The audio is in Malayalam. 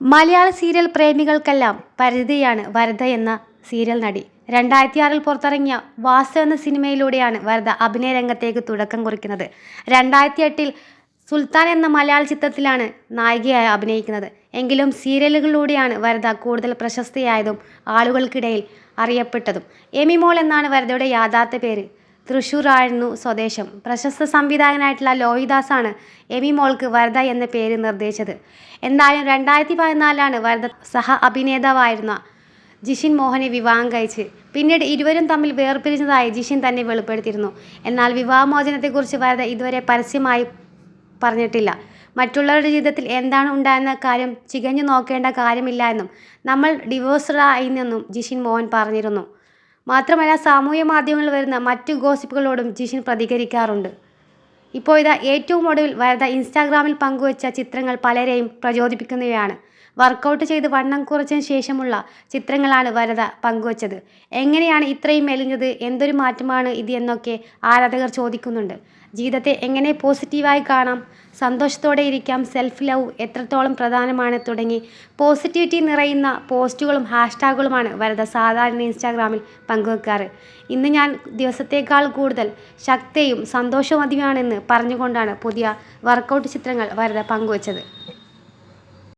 മലയാള സീരിയൽ പ്രേമികൾക്കെല്ലാം പരിചിതയാണ് വരദ എന്ന സീരിയൽ നടി. 2006 പുറത്തിറങ്ങിയ വാസു എന്ന സിനിമയിലൂടെയാണ് വരദ അഭിനയ രംഗത്തേക്ക് തുടക്കം കുറിക്കുന്നത്. 2008 സുൽത്താൻ എന്ന മലയാള ചിത്രത്തിലാണ് നായികയായി അഭിനയിക്കുന്നത്. എങ്കിലും സീരിയലുകളിലൂടെയാണ് വരദ കൂടുതൽ പ്രശസ്തയായതും ആളുകൾക്കിടയിൽ അറിയപ്പെട്ടതും. എമി മോൾ എന്നാണ് വരദയുടെ യഥാർത്ഥ പേര്. തൃശൂർ ആയിരുന്നു സ്വദേശം. പ്രശസ്ത സംവിധായകനായിട്ടുള്ള ലോഹിദാസാണ് എമി മോൾക്ക് വരദ എന്ന പേര് നിർദ്ദേശിച്ചത്. എന്തായാലും 2014 വരദ സഹ അഭിനേതാവായിരുന്ന ജിഷിൻ മോഹനെ വിവാഹം കഴിച്ച് പിന്നീട് ഇരുവരും തമ്മിൽ വേർപിരിഞ്ഞതായി ജിഷിൻ തന്നെ വെളിപ്പെടുത്തിയിരുന്നു. എന്നാൽ വിവാഹമോചനത്തെക്കുറിച്ച് വരദ ഇതുവരെ പരസ്യമായി പറഞ്ഞിട്ടില്ല. മറ്റുള്ളവരുടെ ജീവിതത്തിൽ എന്താണ് ഉണ്ടായെന്ന കാര്യം ചികഞ്ഞു നോക്കേണ്ട കാര്യമില്ല എന്നും നമ്മൾ ഡിവോഴ്സ്ഡ് ആയിന്നെന്നും ജിഷിൻ മോഹൻ പറഞ്ഞിരുന്നു. മാത്രമല്ല സാമൂഹ്യ മാധ്യമങ്ങളിൽ വരുന്ന മറ്റു ഗോസിപ്പുകളോടും ജിഷിൻ പ്രതികരിക്കാറുണ്ട്. ഇപ്പോൾ ഇതാ ഏറ്റവും ഒടുവിൽ വരദ ഇൻസ്റ്റാഗ്രാമിൽ പങ്കുവച്ച ചിത്രങ്ങൾ പലരെയും പ്രചോദിപ്പിക്കുന്നവയാണ്. വർക്കൗട്ട് ചെയ്ത് വണ്ണം കുറച്ചതിന് ശേഷമുള്ള ചിത്രങ്ങളാണ് വരദ പങ്കുവച്ചത്. എങ്ങനെയാണ് ഇത്രയും മെലിഞ്ഞത്, എന്തൊരു മാറ്റമാണ് ഇത് എന്നൊക്കെ ആരാധകർ ചോദിക്കുന്നുണ്ട്. ജീവിതത്തെ എങ്ങനെ പോസിറ്റീവായി കാണാം, സന്തോഷത്തോടെ ഇരിക്കാം, സെൽഫ് ലവ് എത്രത്തോളം പ്രധാനമാണ് തുടങ്ങി പോസിറ്റിവിറ്റി നിറയുന്ന പോസ്റ്റുകളും ഹാഷ്ടാഗുകളുമാണ് വരദ സാധാരണ ഇൻസ്റ്റാഗ്രാമിൽ പങ്കുവെക്കാറ്. ഇന്ന് ഞാൻ ദിവസത്തേക്കാൾ കൂടുതൽ ശക്തിയും സന്തോഷവതിയുമാണെന്ന് പറഞ്ഞുകൊണ്ടാണ് പുതിയ വർക്കൗട്ട് ചിത്രങ്ങൾ വരദ പങ്കുവച്ചത്.